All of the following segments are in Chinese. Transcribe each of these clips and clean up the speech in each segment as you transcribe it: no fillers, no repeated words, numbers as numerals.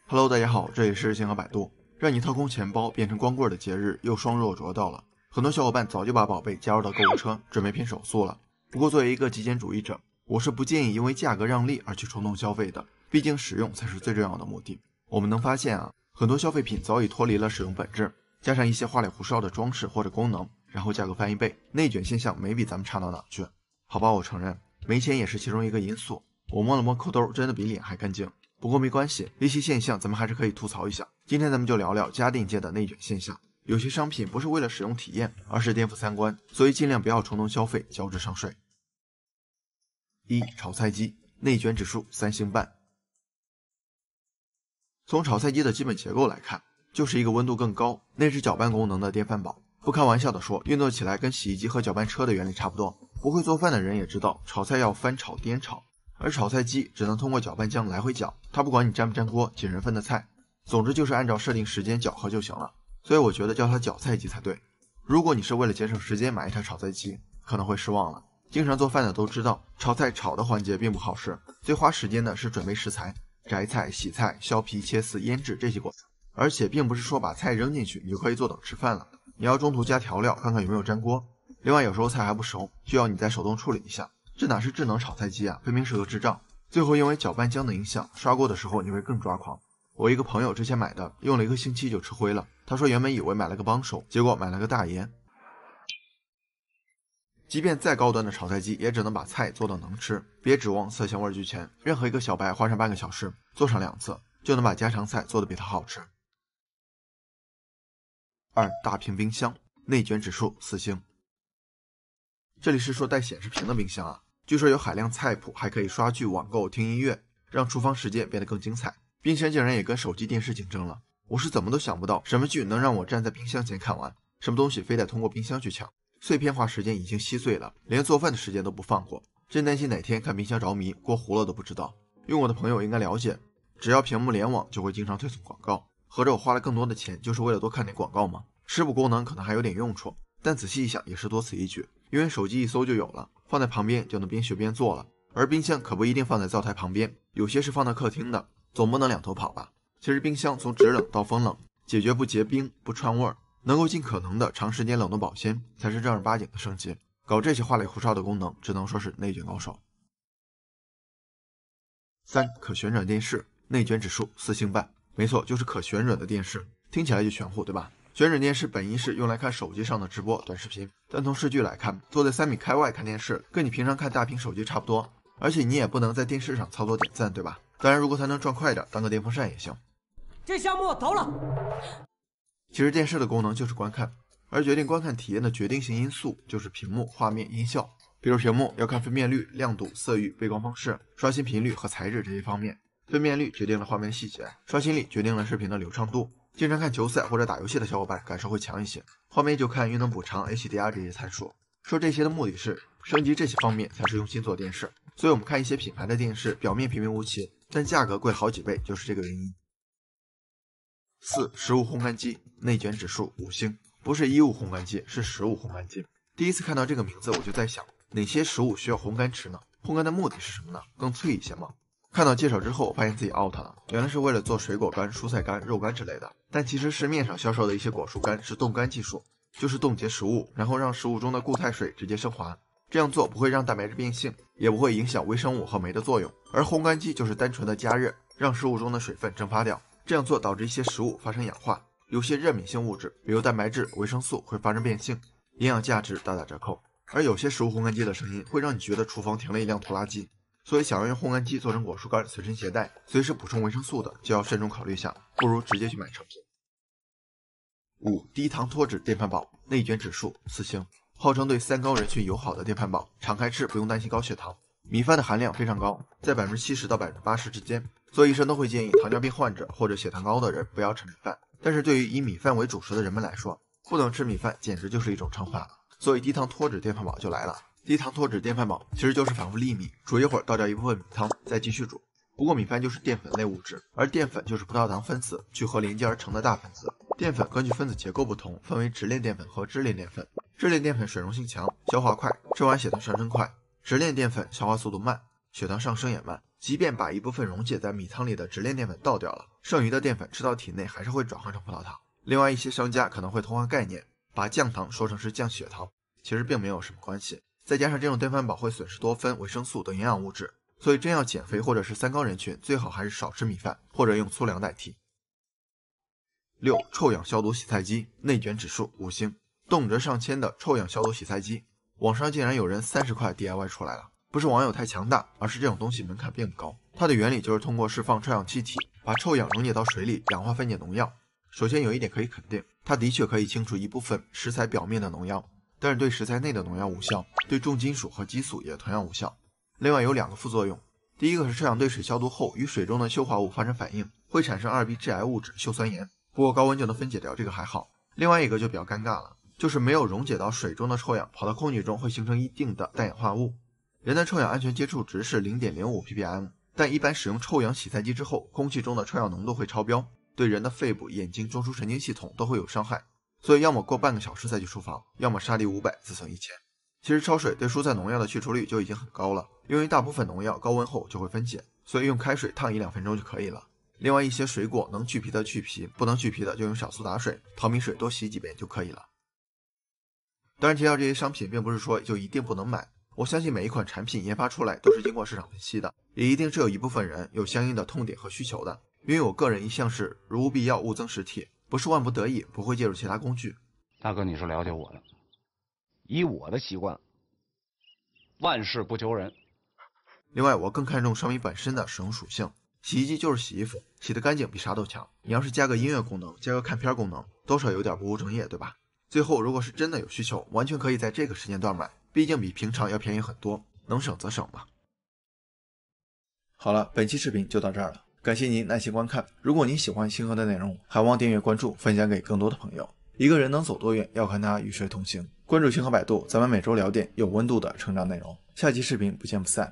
Hello， 大家好，这里是星河百度。让你掏空钱包变成光棍的节日又双若着到了，很多小伙伴早就把宝贝加入到购物车，准备拼手速了。不过作为一个极简主义者，我是不建议因为价格让利而去冲动消费的，毕竟使用才是最重要的目的。我们能发现很多消费品早已脱离了使用本质，加上一些花里胡哨的装饰或者功能，然后价格翻一倍，内卷现象没比咱们差到哪去。好吧，我承认没钱也是其中一个因素。我摸了摸裤兜，真的比脸还干净。不过没关系，一些现象咱们还是可以吐槽一下。今天咱们就聊聊家电界的内卷现象。有些商品不是为了使用体验，而是颠覆三观，所以尽量不要冲动消费，交智商税。1. 炒菜机，内卷指数3星半。从炒菜机的基本结构来看，就是一个温度更高、内置搅拌功能的电饭煲。不开玩笑的说，运作起来跟洗衣机和搅拌车的原理差不多。不会做饭的人也知道，炒菜要翻炒颠炒。而炒菜机只能通过搅拌浆来回搅，它不管你粘不粘锅，几人份的菜，总之就是按照设定时间搅和就行了。所以我觉得叫它搅菜机才对。如果你是为了节省时间买一台炒菜机，可能会失望了。经常做饭的都知道，炒菜炒的环节并不好使，最花时间的是准备食材，摘菜、洗菜、削皮、切丝、腌制这些过程。而且并不是说把菜扔进去你就可以坐等吃饭了，你要中途加调料，看看有没有粘锅。另外有时候菜还不熟，就要你再手动处理一下。这哪是智能炒菜机啊，分明是个智障。最后因为搅拌浆的影响，刷锅的时候你会更抓狂。我一个朋友之前买的，用了1个星期就吃灰了。他说原本以为买了个帮手，结果买了个大爷。即便再高端的炒菜机，也只能把菜做到能吃，别指望色香味俱全。任何一个小白花上半个小时，做上2次，就能把家常菜做得比它好吃。2. 大屏冰箱，内卷指数4星。这里是说带显示屏的冰箱啊。据说有海量菜谱，还可以刷剧、网购、听音乐，让厨房实践变得更精彩。冰箱竟然也跟手机、电视竞争了，我是怎么都想不到，什么剧能让我站在冰箱前看完，什么东西非得通过冰箱去抢。碎片化时间已经稀碎了，连做饭的时间都不放过，真担心哪天看冰箱着迷，锅糊了都不知道。用过的朋友应该了解，只要屏幕联网就会经常推送广告，合着我花了更多的钱就是为了多看点广告吗？食补功能可能还有点用处，但仔细一想也是多此一举，因为手机一搜就有了，放在旁边就能边学边做了。而冰箱可不一定放在灶台旁边，有些是放在客厅的，总不能两头跑吧。其实冰箱从制冷到风冷，解决不结冰不串味儿，能够尽可能的长时间冷冻保鲜，才是正儿八经的升级。搞这些花里胡哨的功能，只能说是内卷高手。3. 可旋转电视，内卷指数4星半。没错，就是可旋转的电视，听起来就玄乎，对吧？旋转电视本意是用来看手机上的直播短视频，但从视距来看，坐在3米开外看电视，跟你平常看大屏手机差不多，而且你也不能在电视上操作点赞，对吧？当然如果它能转快点，当个电风扇也行。这项目投了。其实电视的功能就是观看，而决定观看体验的决定性因素就是屏幕、画面、音效。比如屏幕要看分辨率、亮度、色域、背光方式、刷新频率和材质这些方面。分辨率决定了画面细节，刷新率决定了视频的流畅度。经常看球赛或者打游戏的小伙伴感受会强一些，画面就看运动补偿、HDR 这些参数。说这些的目的是升级这些方面才是用心做电视，所以我们看一些品牌的电视表面平平无奇，但价格贵好几倍，就是这个原因。4. 食物烘干机，内卷指数5星。不是衣物烘干机，是食物烘干机。第一次看到这个名字，我就在想，哪些食物需要烘干吃呢？烘干的目的是什么呢？更脆一些吗？看到介绍之后，我发现自己 out 了，原来是为了做水果干、蔬菜干、肉干之类的。但其实市面上销售的一些果蔬干是冻干技术，就是冻结食物，然后让食物中的固态水直接升华。这样做不会让蛋白质变性，也不会影响微生物和酶的作用。而烘干机就是单纯的加热，让食物中的水分蒸发掉。这样做导致一些食物发生氧化，有些热敏性物质，比如蛋白质、维生素会发生变性，营养价值大打折扣。而有些食物烘干机的声音会让你觉得厨房停了一辆拖拉机。所以想要用烘干机做成果蔬干随身携带，随时补充维生素的，就要慎重考虑下，不如直接去买成品。5. 低糖脱脂电饭煲，内卷指数4星。号称对3高人群友好的电饭煲，常开吃不用担心高血糖。米饭的含量非常高，在70%到80%之间，所以医生都会建议糖尿病患者或者血糖高的人不要吃米饭。但是对于以米饭为主食的人们来说，不能吃米饭简直就是一种惩罚，所以低糖脱脂电饭煲就来了。低糖脱脂电饭煲其实就是反复粒米，煮一会儿倒掉一部分米汤，再继续煮。不过米饭就是淀粉类物质，而淀粉就是葡萄糖分子聚合连接而成的大分子。淀粉根据分子结构不同，分为直链淀粉和支链淀粉。支链淀粉水溶性强，消化快，吃完血糖上升快；直链淀粉消化速度慢，血糖上升也慢。即便把一部分溶解在米汤里的直链淀粉倒掉了，剩余的淀粉吃到体内还是会转化成葡萄糖。另外一些商家可能会偷换概念，把降糖说成是降血糖，其实并没有什么关系。再加上这种电饭煲会损失多酚、维生素等营养物质，所以真要减肥或者是三高人群，最好还是少吃米饭，或者用粗粮代替。6. 臭氧消毒洗菜机，内卷指数5星，动辄上千的臭氧消毒洗菜机，网上竟然有人30块 DIY 出来了。不是网友太强大，而是这种东西门槛并不高。它的原理就是通过释放臭氧气体，把臭氧溶解到水里，氧化分解农药。首先有一点可以肯定，它的确可以清除一部分食材表面的农药，但是对食材内的农药无效，对重金属和激素也同样无效。另外有2个副作用，第一个是臭氧兑水消毒后与水中的溴化物发生反应，会产生2B-GI 物质溴酸盐，不过高温就能分解掉，这个还好。另外一个就比较尴尬了，就是没有溶解到水中的臭氧跑到空气中会形成一定的氮氧化物。人的臭氧安全接触值是 0.05 ppm， 但一般使用臭氧洗菜机之后，空气中的臭氧浓度会超标，对人的肺部、眼睛、中枢神经系统都会有伤害，所以要么过半个小时再去厨房，要么杀敌500自损1000。其实焯水对蔬菜农药的去除率就已经很高了，因为大部分农药高温后就会分解，所以用开水烫1-2分钟就可以了。另外一些水果能去皮的去皮，不能去皮的就用小苏打水、淘米水多洗几遍就可以了。当然提到这些商品并不是说就一定不能买，我相信每一款产品研发出来都是经过市场分析的，也一定是有一部分人有相应的痛点和需求的。因为我个人一向是如无必要勿增实体，不是万不得已不会介入其他工具。大哥你是了解我的，以我的习惯，万事不求人。另外我更看重商品本身的使用属性，洗衣机就是洗衣服，洗得干净比啥都强，你要是加个音乐功能，加个看片功能，多少有点不务正业，对吧？最后如果是真的有需求，完全可以在这个时间段买，毕竟比平常要便宜很多，能省则省吧。好了，本期视频就到这儿了，感谢您耐心观看。如果您喜欢星河的内容，还望订阅关注，分享给更多的朋友。一个人能走多远，要看他与谁同行。关注星河百度，咱们每周聊点有温度的成长内容。下期视频不见不散。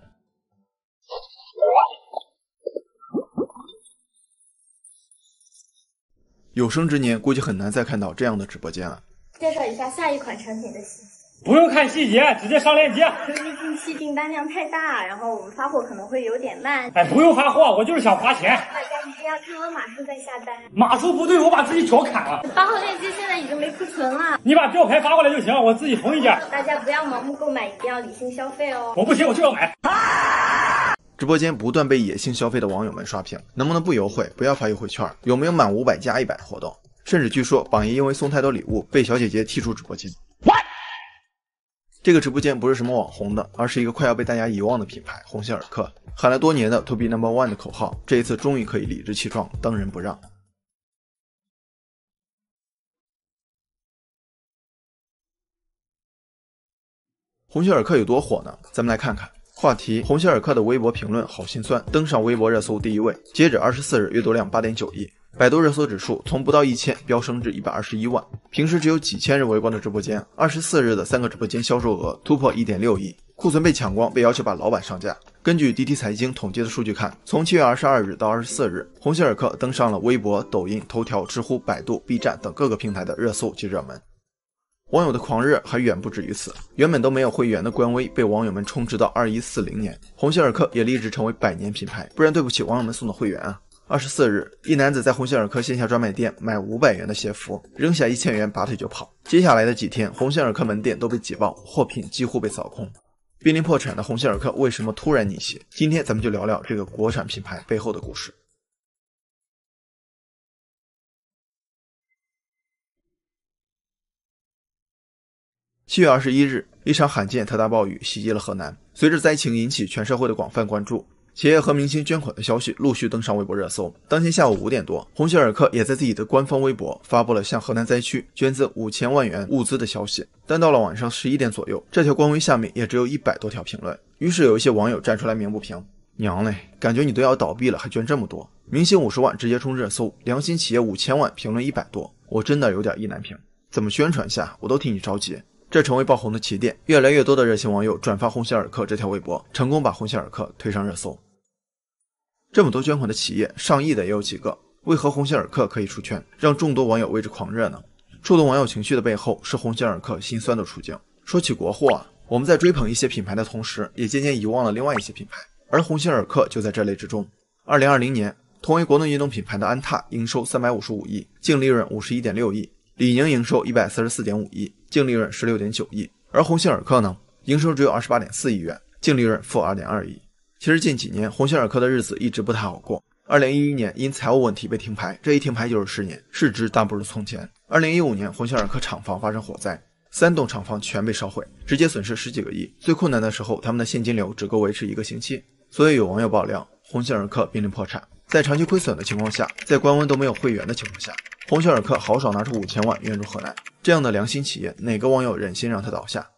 有生之年估计很难再看到这样的直播间了。介绍一下下一款产品的细节。不用看细节，直接上链接。由于近期订单量太大，然后我们发货可能会有点慢。哎，不用发货，我就是想花钱。大家一定要看完码数再下单。码数不对，我把自己脚砍了。发货链接现在已经没库存了，你把吊牌发过来就行，我自己缝一件。大家不要盲目购买，一定要理性消费哦。我不行，我就要买。直播间不断被野性消费的网友们刷屏，能不能不优惠？不要发优惠券？有没有满500加100的活动？甚至据说榜爷因为送太多礼物，被小姐姐踢出直播间。这个直播间不是什么网红的，而是一个快要被大家遗忘的品牌——鸿星尔克，喊了多年的 To be number one 的口号，这一次终于可以理直气壮，当仁不让。鸿星尔克有多火呢？咱们来看看。话题：鸿星尔克的微博评论好心酸，登上微博热搜第1位。截止24日，阅读量8.9亿。百度热搜指数从不到1000飙升至121万。平时只有几千人围观的直播间，24日的3个直播间销售额突破1.6亿，库存被抢光，被要求把老板上架。根据滴滴财经统计的数据看，从7月22日到24日，鸿星尔克登上了微博、抖音、头条、知乎、百度、B 站等各个平台的热搜及热门。网友的狂热还远不止于此，原本都没有会员的官微被网友们充值到2140年，鸿星尔克也立志成为100年品牌，不然对不起网友们送的会员啊。24日，一男子在鸿星尔克线下专卖店买500元的鞋服，扔下1000元拔腿就跑。接下来的几天，鸿星尔克门店都被挤爆，货品几乎被扫空。濒临破产的鸿星尔克为什么突然逆袭？今天咱们就聊聊这个国产品牌背后的故事。7月21日，一场罕见特大暴雨袭击了河南，随着灾情引起全社会的广泛关注。企业和明星捐款的消息陆续登上微博热搜。当天下午5点多，鸿星尔克也在自己的官方微博发布了向河南灾区捐赠5000万元物资的消息。但到了晚上11点左右，这条官微下面也只有100多条评论。于是有一些网友站出来鸣不平：娘嘞，感觉你都要倒闭了还捐这么多，明星50万直接冲热搜，良心企业5000万评论100多，我真的有点意难平。怎么宣传下我都替你着急。这成为爆红的起点，越来越多的热心网友转发鸿星尔克这条微博，成功把鸿星尔克推上热搜。这么多捐款的企业，上亿的也有几个，为何鸿星尔克可以出圈，让众多网友为之狂热呢？触动网友情绪的背后是鸿星尔克心酸的处境。说起国货啊，我们在追捧一些品牌的同时，也渐渐遗忘了另外一些品牌，而鸿星尔克就在这类之中。2020年，同为国内运动品牌的安踏营收355亿，净利润51.6亿，李宁营收144.5亿，净利润16.9亿，而鸿星尔克呢，营收只有28.4亿元，净利润负2.2亿。其实近几年鸿星尔克的日子一直不太好过。2011年因财务问题被停牌，这一停牌就是10年，市值大不如从前。2015年鸿星尔克厂房发生火灾，3栋厂房全被烧毁，直接损失10几个亿。最困难的时候，他们的现金流只够维持1个星期。所以有网友爆料，鸿星尔克濒临破产。在长期亏损的情况下，在官温都没有会员的情况下，鸿星尔克豪爽拿出5000万援助河南，这样的良心企业，哪个网友忍心让他倒下？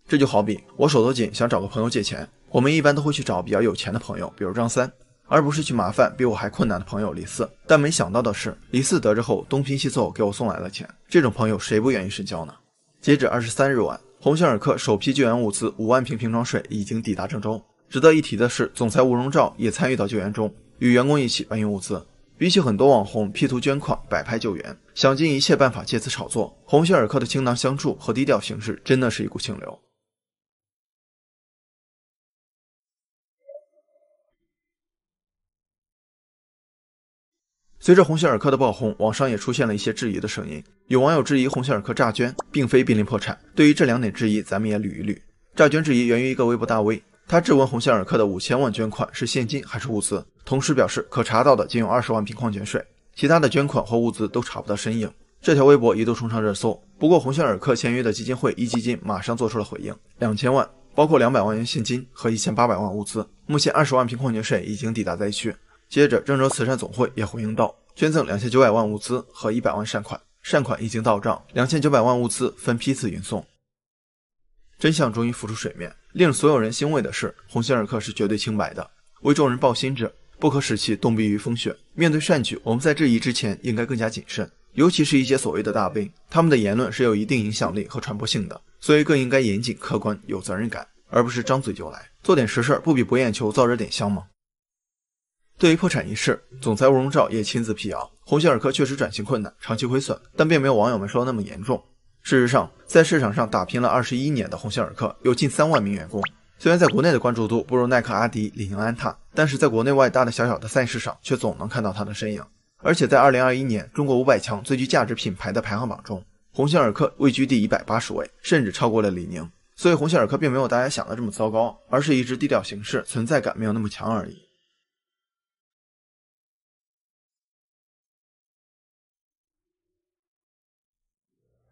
这就好比我手头紧，想找个朋友借钱，我们一般都会去找比较有钱的朋友，比如张三，而不是去麻烦比我还困难的朋友李四。但没想到的是，李四得知后东拼西凑给我送来了钱，这种朋友谁不愿意深交呢？截止23日晚，鸿星尔克首批救援物资5万瓶瓶装水已经抵达郑州。值得一提的是，总裁吴荣照也参与到救援中，与员工一起搬运物资。比起很多网红 P 图捐款、摆拍救援，想尽一切办法借此炒作，鸿星尔克的倾囊相助和低调行事真的是一股清流。随着鸿星尔克的爆红，网上也出现了一些质疑的声音。有网友质疑鸿星尔克诈捐并非濒临破产。对于这2点质疑，咱们也捋一捋。诈捐质疑源于一个微博大 V， 他质问鸿星尔克的5000万捐款是现金还是物资，同时表示可查到的仅有20万瓶矿泉水，其他的捐款或物资都查不到身影。这条微博一度冲上热搜。不过鸿星尔克签约的基金会壹基金马上做出了回应，2000万包括200万元现金和1800万物资，目前20万瓶矿泉水已经抵达灾区。接着郑州慈善总会也回应道，捐赠2900万物资和100万善款，善款已经到账，2900万物资分批次运送。真相终于浮出水面，令所有人欣慰的是，鸿星尔克是绝对清白的。为众人抱心者，不可使其冻毙于风雪。面对善举，我们在质疑之前应该更加谨慎，尤其是一些所谓的大 V， 他们的言论是有一定影响力和传播性的，所以更应该严谨客观，有责任感，而不是张嘴就来。做点实事不比博眼球、燥热点香吗？对于破产一事，总裁吴荣照也亲自辟谣，鸿星尔克确实转型困难，长期亏损，但并没有网友们说的那么严重。事实上，在市场上打拼了21年的鸿星尔克有近3万名员工，虽然在国内的关注度不如耐克、阿迪、李宁、安踏，但是在国内外大大小小的赛事上却总能看到它的身影。而且在2021年中国500强最具价值品牌的排行榜中，鸿星尔克位居第180位，甚至超过了李宁。所以鸿星尔克并没有大家想的这么糟糕，而是一直低调行事，存在感没有那么强而已。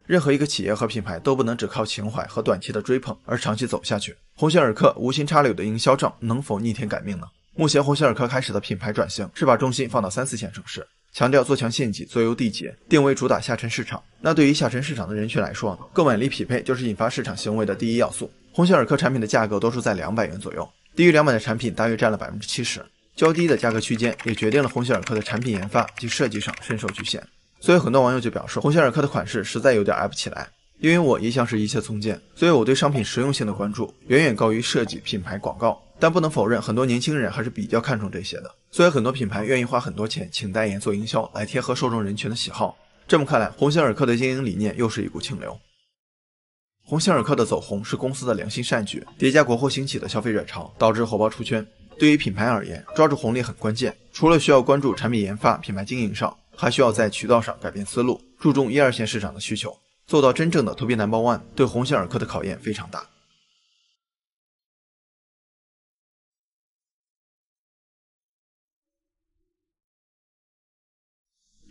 任何一个企业和品牌都不能只靠情怀和短期的追捧而长期走下去。鸿星尔克无心插柳的营销账能否逆天改命呢？目前鸿星尔克开始的品牌转型是把重心放到3、4线城市，强调做强县级、做优地级，定位主打下沉市场。那对于下沉市场的人群来说，购买力匹配就是引发市场行为的第一要素。鸿星尔克产品的价格多数在200元左右，低于200的产品大约占了70%，较低的价格区间也决定了鸿星尔克的产品研发及设计上深受局限。所以很多网友就表示，鸿星尔克的款式实在有点挨不起来。因为我一向是一切从简，所以我对商品实用性的关注远远高于设计、品牌、广告。但不能否认，很多年轻人还是比较看重这些的，所以很多品牌愿意花很多钱请代言做营销，来贴合受众人群的喜好。这么看来，鸿星尔克的经营理念又是一股清流。鸿星尔克的走红是公司的良心善举，叠加国货兴起的消费热潮，导致火爆出圈。对于品牌而言，抓住红利很关键，除了需要关注产品研发、品牌经营上，还需要在渠道上改变思路，注重1、2线市场的需求，做到真正的 to be number one， 对鸿星尔克的考验非常大。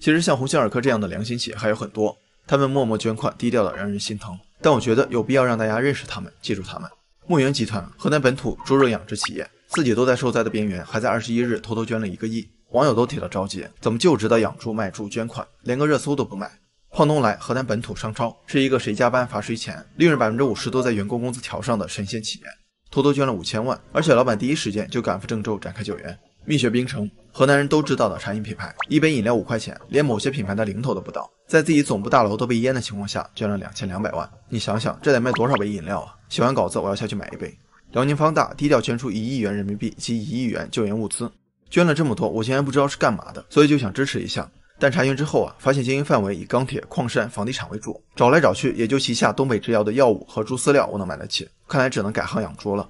其实像鸿星尔克这样的良心企业还有很多，他们默默捐款，低调的让人心疼。但我觉得有必要让大家认识他们，记住他们。牧原集团，河南本土猪肉养殖企业，自己都在受灾的边缘，还在21日偷偷捐了1个亿。网友都替他着急，怎么就知道养猪卖猪捐款，连个热搜都不卖。胖东来，河南本土商超，是一个谁加班罚谁钱，利润50%都在员工工资条上的神仙企业，偷偷捐了5000万，而且老板第一时间就赶赴郑州展开救援。蜜雪冰城，河南人都知道的茶饮品牌，一杯饮料5块钱，连某些品牌的零头都不到，在自己总部大楼都被淹的情况下，捐了2200万。你想想，这得卖多少杯饮料啊？写完稿子我要下去买一杯。辽宁方大低调捐出1亿元人民币及1亿元救援物资，捐了这么多，我竟然不知道是干嘛的，所以就想支持一下。但查询之后发现经营范围以钢铁、矿山、房地产为主，找来找去也就旗下东北制药的药物和猪饲料我能买得起，看来只能改行养猪了。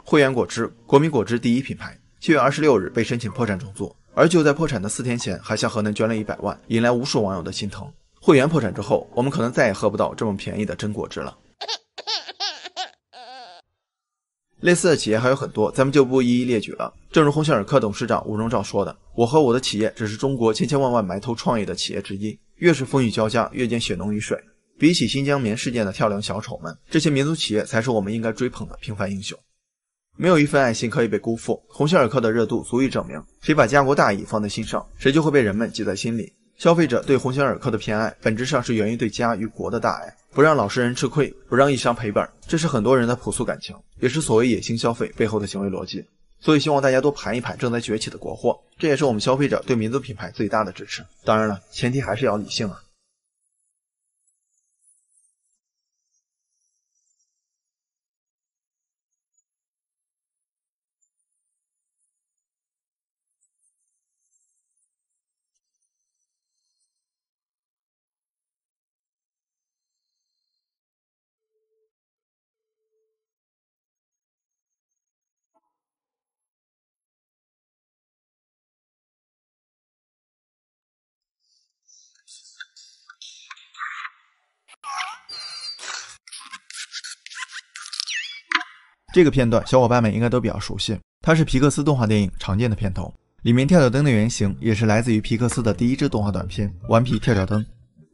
汇源果汁，国民果汁第一品牌，7月26日被申请破产重组，而就在破产的4天前，还向河南捐了100万，引来无数网友的心疼。汇源破产之后，我们可能再也喝不到这么便宜的真果汁了。类似的企业还有很多，咱们就不一一列举了。正如鸿星尔克董事长吴荣照说的，我和我的企业只是中国千千万万埋头创业的企业之一，越是风雨交加，越见血浓于水。比起新疆棉事件的跳梁小丑们，这些民族企业才是我们应该追捧的平凡英雄。没有一份爱心可以被辜负，鸿星尔克的热度足以证明，谁把家国大义放在心上，谁就会被人们记在心里。消费者对鸿星尔克的偏爱，本质上是源于对家与国的大爱，不让老实人吃亏，不让一商赔本，这是很多人的朴素感情，也是所谓野心消费背后的行为逻辑。所以希望大家多盘一盘正在崛起的国货，这也是我们消费者对民族品牌最大的支持。当然了，前提还是要理性啊。这个片段小伙伴们应该都比较熟悉，它是皮克斯动画电影常见的片头，里面跳跳灯的原型也是来自于皮克斯的第一支动画短片《顽皮跳跳灯》。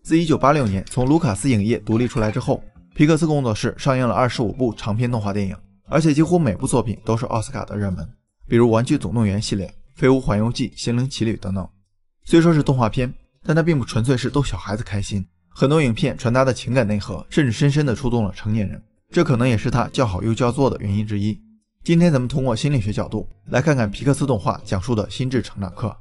自1986年从卢卡斯影业独立出来之后，皮克斯工作室上映了25部长篇动画电影，而且几乎每部作品都是奥斯卡的热门，比如《玩具总动员》系列、《飞屋环游记》、《心灵奇旅》等等。虽说是动画片，但它并不纯粹是逗小孩子开心，很多影片传达的情感内核甚至深深地触动了成年人，这可能也是它叫好又叫座的原因之一。今天咱们通过心理学角度来看看皮克斯动画讲述的心智成长课。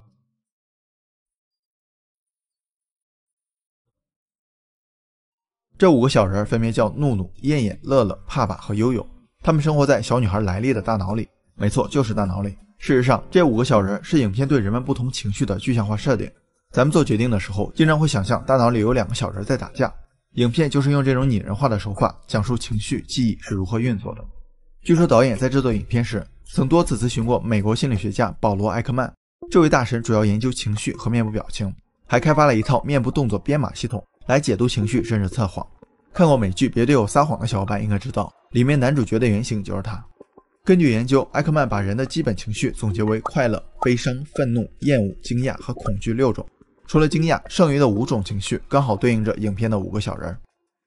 这5个小人分别叫怒怒、燕燕、乐乐、帕帕和悠悠，他们生活在小女孩莱莉的大脑里，没错，就是大脑里。事实上，这5个小人是影片对人们不同情绪的具象化设定。咱们做决定的时候，经常会想象大脑里有2个小人在打架，影片就是用这种拟人化的手法讲述情绪记忆是如何运作的。据说导演在制作影片时曾多次咨询过美国心理学家保罗·艾克曼，这位大神主要研究情绪和面部表情，还开发了一套面部动作编码系统来解读情绪甚至测谎。看过美剧《别对我撒谎》的小伙伴应该知道，里面男主角的原型就是他。根据研究，艾克曼把人的基本情绪总结为快乐、悲伤、愤怒、厌恶、惊讶和恐惧6种。除了惊讶，剩余的5种情绪刚好对应着影片的5个小人。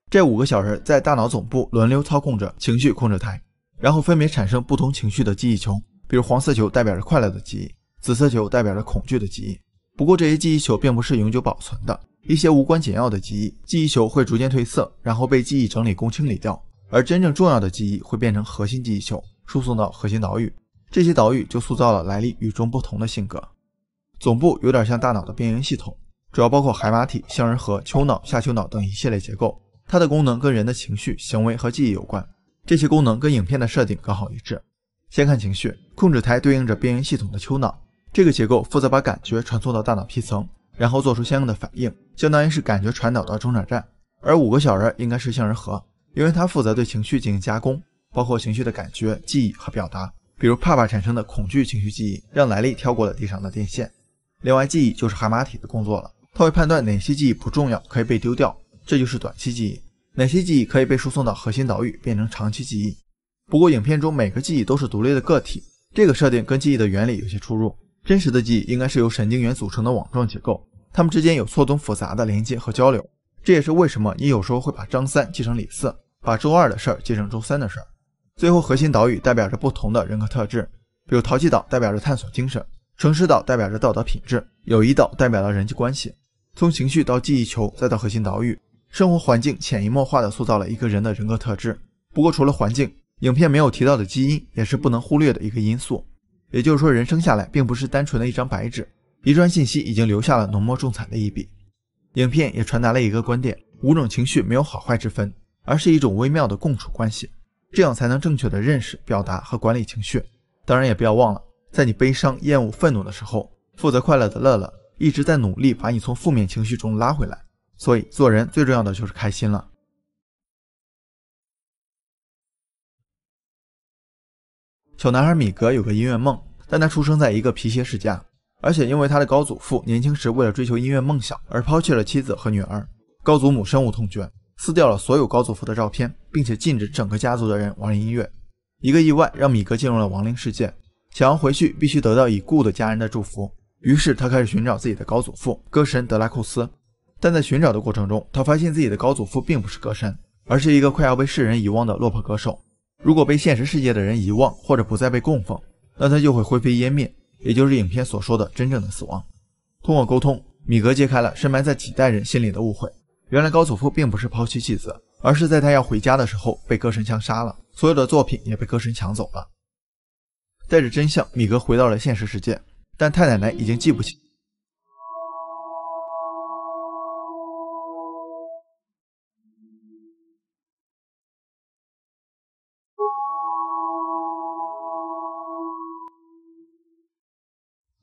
这5个小人在大脑总部轮流操控着情绪控制台，然后分别产生不同情绪的记忆球，比如黄色球代表着快乐的记忆，紫色球代表着恐惧的记忆。不过这些记忆球并不是永久保存的，一些无关紧要的记忆球会逐渐褪色，然后被记忆整理工清理掉，而真正重要的记忆会变成核心记忆球，输送到核心岛屿。这些岛屿就塑造了莱莉与众不同的性格。总部有点像大脑的边缘系统，主要包括海马体、杏仁核、丘脑、下丘脑等一系列结构，它的功能跟人的情绪、行为和记忆有关，这些功能跟影片的设定刚好一致。先看情绪，控制台对应着边缘系统的丘脑，这个结构负责把感觉传送到大脑皮层，然后做出相应的反应，相当于是感觉传导到中转站。而5个小人应该是杏仁核，因为它负责对情绪进行加工，包括情绪的感觉、记忆和表达，比如帕帕产生的恐惧情绪记忆让莱莉跳过了地上的电线。另外，记忆就是海马体的工作了，它会判断哪些记忆不重要，可以被丢掉，这就是短期记忆；哪些记忆可以被输送到核心岛屿，变成长期记忆。不过影片中每个记忆都是独立的个体，这个设定跟记忆的原理有些出入。真实的记忆应该是由神经元组成的网状结构，它们之间有错综复杂的连接和交流。这也是为什么你有时候会把张3记成李4，把周2的事儿记成周3的事儿。最后，核心岛屿代表着不同的人格特质，比如淘气岛代表着探索精神，诚实岛代表着道德品质，友谊岛代表了人际关系。从情绪到记忆球再到核心岛屿，生活环境潜移默化地塑造了一个人的人格特质。不过除了环境，影片没有提到的基因也是不能忽略的一个因素。也就是说，人生下来并不是单纯的一张白纸，遗传信息已经留下了浓墨重彩的一笔。影片也传达了一个观点，5种情绪没有好坏之分，而是一种微妙的共处关系，这样才能正确的认识、表达和管理情绪。当然也不要忘了，在你悲伤、厌恶、愤怒的时候，负责快乐的乐乐一直在努力把你从负面情绪中拉回来。所以做人最重要的就是开心了。小男孩米格有个音乐梦，但他出生在一个皮鞋世家，而且因为他的高祖父年轻时为了追求音乐梦想而抛弃了妻子和女儿，高祖母深恶痛绝，撕掉了所有高祖父的照片，并且禁止整个家族的人玩音乐。一个意外让米格进入了亡灵世界，想要回去必须得到已故的家人的祝福，于是他开始寻找自己的高祖父歌神德拉库斯。但在寻找的过程中，他发现自己的高祖父并不是歌神，而是一个快要被世人遗忘的落魄歌手。如果被现实世界的人遗忘或者不再被供奉，那他就会灰飞烟灭，也就是影片所说的真正的死亡。通过沟通，米格揭开了深埋在几代人心里的误会，原来高祖父并不是抛弃妻子，而是在他要回家的时候被歌神枪杀了，所有的作品也被歌神抢走了。带着真相，米格回到了现实世界，但太奶奶已经记不起。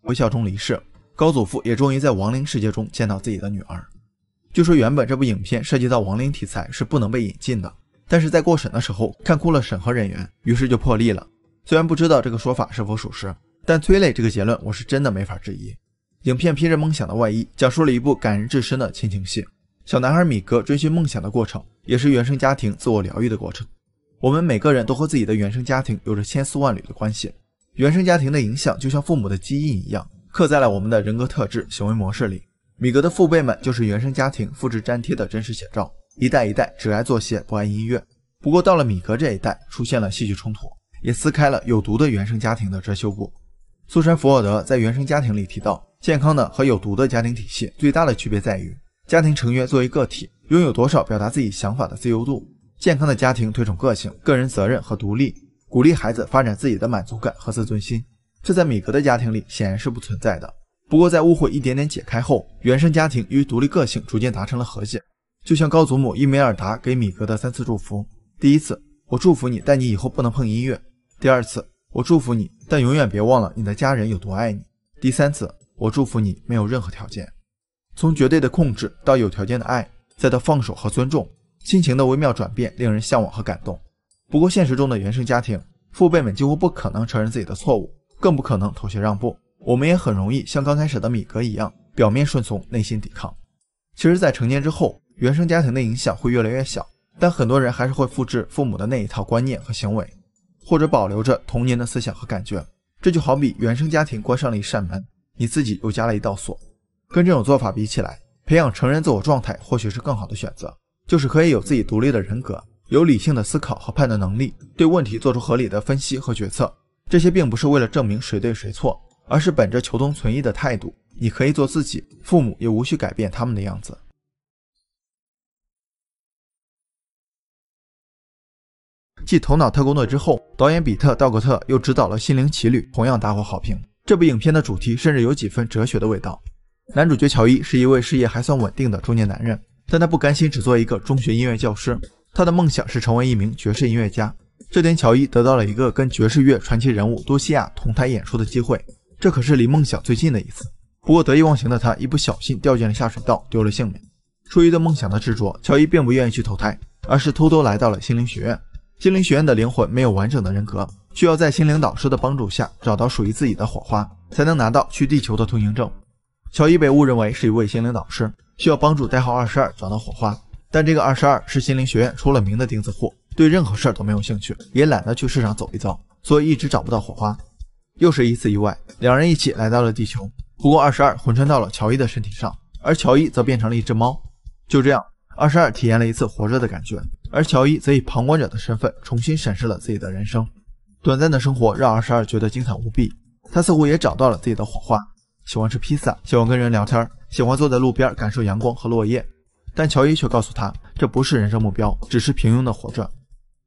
微笑中离世，高祖父也终于在亡灵世界中见到自己的女儿。据说原本这部影片涉及到亡灵题材是不能被引进的，但是在过审的时候看哭了审核人员，于是就破例了。虽然不知道这个说法是否属实，但催泪这个结论我是真的没法质疑。影片披着梦想的外衣，讲述了一部感人至深的亲情戏。小男孩米格追寻梦想的过程，也是原生家庭自我疗愈的过程。我们每个人都和自己的原生家庭有着千丝万缕的关系。原生家庭的影响就像父母的基因一样，刻在了我们的人格特质、行为模式里。米格的父辈们就是原生家庭复制粘贴的真实写照，一代一代只爱做鞋不爱音乐。不过到了米格这一代，出现了戏剧冲突，也撕开了有毒的原生家庭的遮羞布。苏珊·福尔德在原生家庭里提到，健康的和有毒的家庭体系最大的区别在于，家庭成员作为个体拥有多少表达自己想法的自由度。健康的家庭推崇个性、个人责任和独立，鼓励孩子发展自己的满足感和自尊心，这在米格的家庭里显然是不存在的。不过在误会一点点解开后，原生家庭与独立个性逐渐达成了和解。就像高祖母伊梅尔达给米格的3次祝福：第一次，我祝福你，但你以后不能碰音乐；第二次，我祝福你，但永远别忘了你的家人有多爱你；第三次，我祝福你没有任何条件。从绝对的控制到有条件的爱，再到放手和尊重，亲情的微妙转变令人向往和感动。不过现实中的原生家庭，父辈们几乎不可能承认自己的错误，更不可能妥协让步。我们也很容易像刚开始的米格一样，表面顺从，内心抵抗。其实在成年之后，原生家庭的影响会越来越小，但很多人还是会复制父母的那一套观念和行为，或者保留着童年的思想和感觉。这就好比原生家庭关上了一扇门，你自己又加了一道锁。跟这种做法比起来，培养成人自我状态或许是更好的选择，就是可以有自己独立的人格，有理性的思考和判断能力，对问题做出合理的分析和决策。这些并不是为了证明谁对谁错，而是本着求同存异的态度，你可以做自己，父母也无需改变他们的样子。继《头脑特工队》之后，导演比特·道格特又执导了《心灵奇旅》，同样大获好评。这部影片的主题甚至有几分哲学的味道。男主角乔伊是一位事业还算稳定的中年男人，但他不甘心只做一个中学音乐教师，他的梦想是成为一名爵士音乐家。这天，乔伊得到了一个跟爵士乐传奇人物多西亚同台演出的机会，这可是离梦想最近的一次。不过得意忘形的他一不小心掉进了下水道，丢了性命。出于对梦想的执着，乔伊并不愿意去投胎，而是偷偷来到了心灵学院。心灵学院的灵魂没有完整的人格，需要在心灵导师的帮助下找到属于自己的火花，才能拿到去地球的通行证。乔伊被误认为是一位心灵导师，需要帮助代号22找到火花，但这个22是心灵学院出了名的钉子户，对任何事都没有兴趣，也懒得去市场走一遭，所以一直找不到火花。又是一次意外，两人一起来到了地球，不过22魂穿到了乔伊的身体上，而乔伊则变成了一只猫。就这样，22体验了一次活着的感觉，而乔伊则以旁观者的身份重新审视了自己的人生。短暂的生活让22觉得精彩无比，他似乎也找到了自己的火花，喜欢吃披萨，喜欢跟人聊天，喜欢坐在路边感受阳光和落叶。但乔伊却告诉他，这不是人生目标，只是平庸的活着。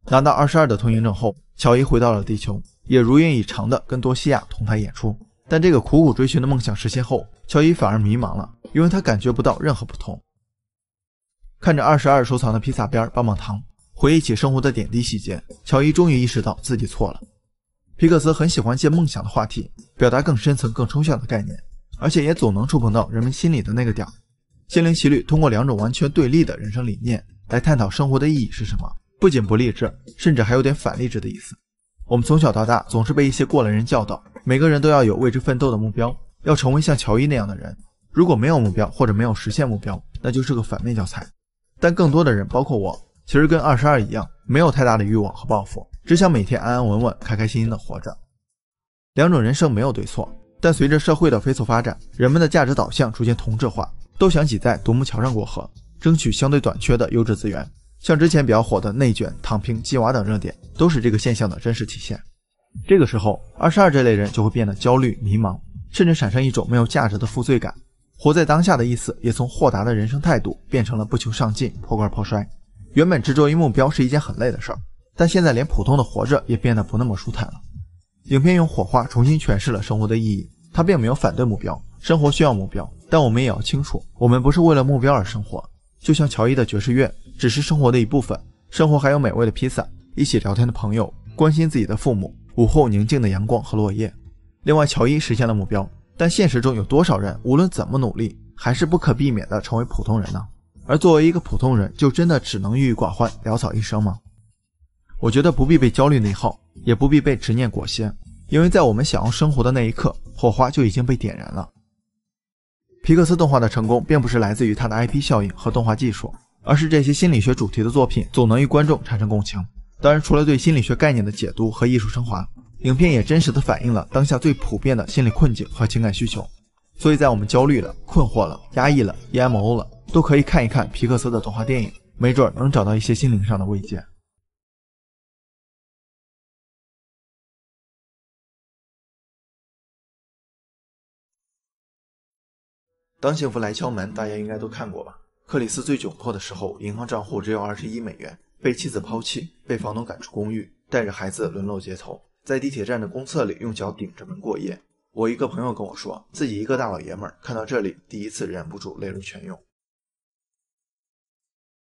拿到22的通行证后，乔伊回到了地球，也如愿以偿的跟多西亚同台演出。但这个苦苦追寻的梦想实现后，乔伊反而迷茫了，因为他感觉不到任何不同。看着22收藏的披萨边、棒棒糖，回忆起生活的点滴细节，乔伊终于意识到自己错了。皮克斯很喜欢借梦想的话题，表达更深层、更抽象的概念，而且也总能触碰到人们心里的那个点。心灵奇旅通过两种完全对立的人生理念来探讨生活的意义是什么，不仅不励志，甚至还有点反励志的意思。我们从小到大总是被一些过来人教导，每个人都要有为之奋斗的目标，要成为像乔伊那样的人。如果没有目标或者没有实现目标，那就是个反面教材。但更多的人，包括我，其实跟22一样，没有太大的欲望和抱负，只想每天安安稳稳、开开心心的活着。两种人生没有对错，但随着社会的飞速发展，人们的价值导向逐渐同质化，都想挤在独木桥上过河，争取相对短缺的优质资源。像之前比较火的内卷、躺平、鸡娃等热点，都是这个现象的真实体现。这个时候，22这类人就会变得焦虑、迷茫，甚至产生一种没有价值的负罪感。活在当下的意思也从豁达的人生态度变成了不求上进、破罐破摔。原本执着于目标是一件很累的事儿，但现在连普通的活着也变得不那么舒坦了。影片用火花重新诠释了生活的意义，它并没有反对目标，生活需要目标，但我们也要清楚，我们不是为了目标而生活。就像乔伊的爵士乐只是生活的一部分，生活还有美味的披萨，一起聊天的朋友，关心自己的父母，午后宁静的阳光和落叶。另外，乔伊实现了目标，但现实中有多少人无论怎么努力，还是不可避免地成为普通人呢？而作为一个普通人，就真的只能郁郁寡欢，潦草一生吗？我觉得不必被焦虑内耗，也不必被执念裹挟，因为在我们想要生活的那一刻，火花就已经被点燃了。皮克斯动画的成功并不是来自于它的 IP 效应和动画技术，而是这些心理学主题的作品总能与观众产生共情。当然，除了对心理学概念的解读和艺术升华，影片也真实地反映了当下最普遍的心理困境和情感需求。所以在我们焦虑了、困惑了、压抑了、emo 了，都可以看一看皮克斯的动画电影，没准能找到一些心灵上的慰藉。当幸福来敲门，大家应该都看过吧？克里斯最窘迫的时候，银行账户只有21美元，被妻子抛弃，被房东赶出公寓，带着孩子沦落街头，在地铁站的公厕里用脚顶着门过夜。我一个朋友跟我说，自己一个大老爷们儿看到这里，第一次忍不住泪如泉涌。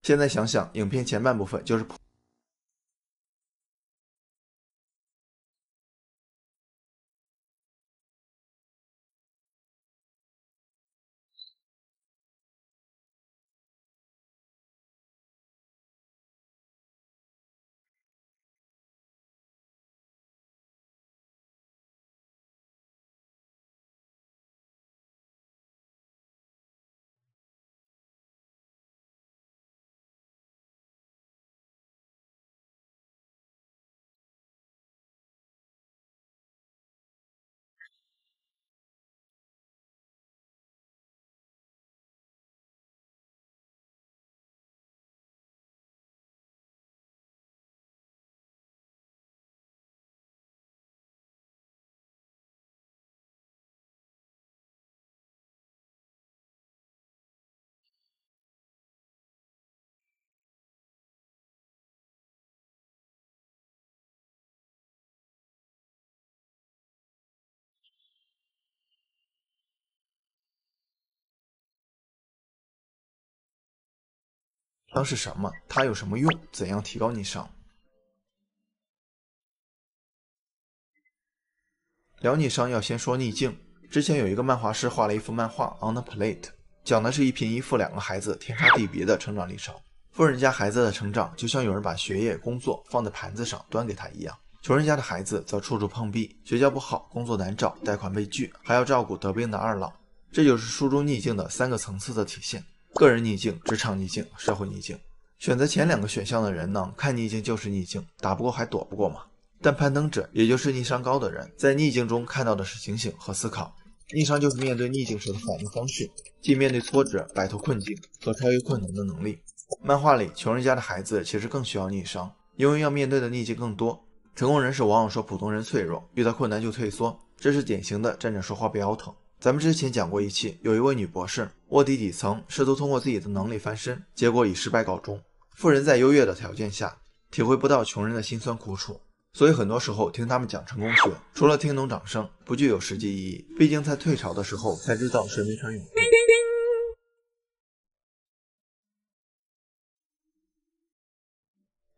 现在想想，影片前半部分就是伤是什么？它有什么用？怎样提高逆商？聊逆商要先说逆境。之前有一个漫画师画了一幅漫画 On a Plate， 讲的是一贫一富两个孩子天差地别的成长历程。富人家孩子的成长就像有人把学业、工作放在盘子上端给他一样，穷人家的孩子则处处碰壁，学校不好，工作难找，贷款被拒，还要照顾得病的二老。这就是书中逆境的3个层次的体现：个人逆境、职场逆境、社会逆境。选择前2个选项的人呢，看逆境就是逆境，打不过还躲不过嘛。但攀登者，也就是逆商高的人，在逆境中看到的是警醒和思考。逆商就是面对逆境时的反应方式，即面对挫折、摆脱困境和超越困难的能力。漫画里，穷人家的孩子其实更需要逆商，因为要面对的逆境更多。成功人士往往说普通人脆弱，遇到困难就退缩，这是典型的站着说话不腰疼。咱们之前讲过一期，有一位女博士卧底底层，试图通过自己的能力翻身，结果以失败告终。富人在优越的条件下，体会不到穷人的辛酸苦楚，所以很多时候听他们讲成功学，除了听懂掌声，不具有实际意义。毕竟在退潮的时候才知道谁没穿泳裤。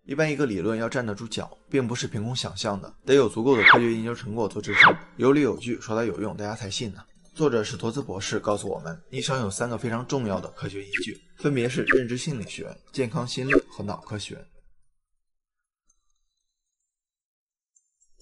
一般一个理论要站得住脚，并不是凭空想象的，得有足够的科学研究成果做支撑，有理有据，说它有用，大家才信呢。作者史托兹博士告诉我们，逆商有3个非常重要的科学依据，分别是认知心理学、健康心理和脑科学。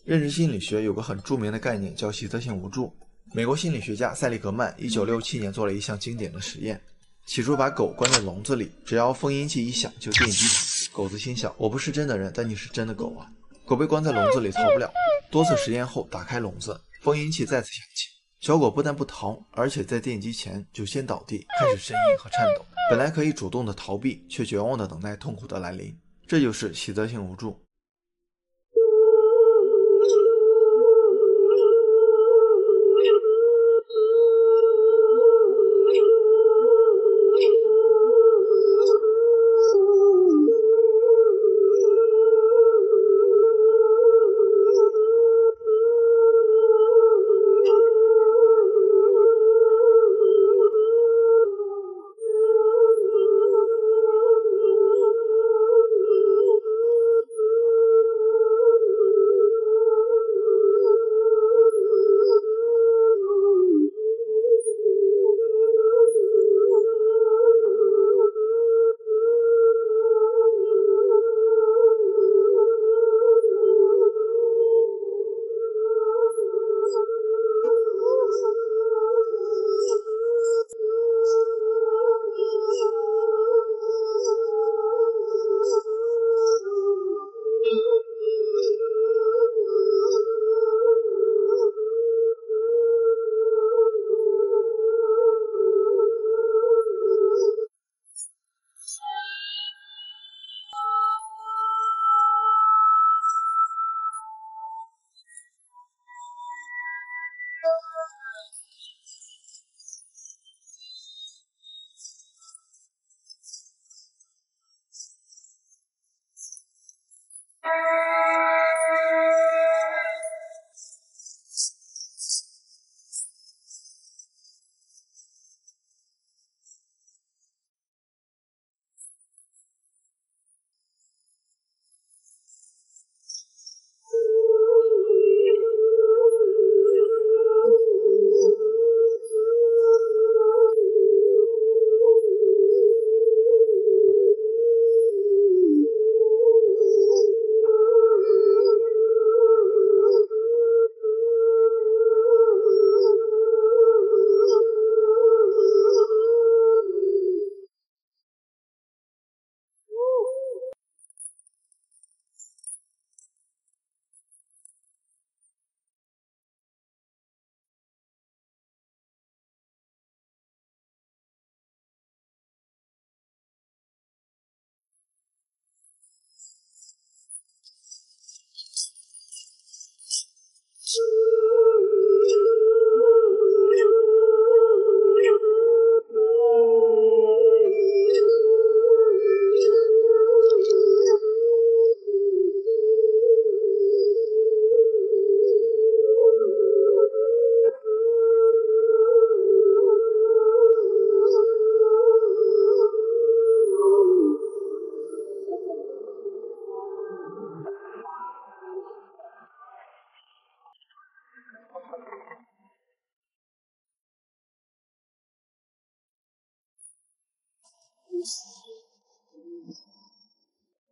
认知心理学有个很著名的概念叫习得性无助。美国心理学家塞利格曼1967年做了一项经典的实验，起初把狗关在笼子里，只要封音器一响就电击它。狗子心想，我不是真的人，但你是真的狗啊。狗被关在笼子里逃不了，多次实验后打开笼子，封音器再次响起，小狗不但不逃，而且在电击前就先倒地，开始呻吟和颤抖。本来可以主动的逃避，却绝望的等待痛苦的来临，这就是习得性无助。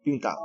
并打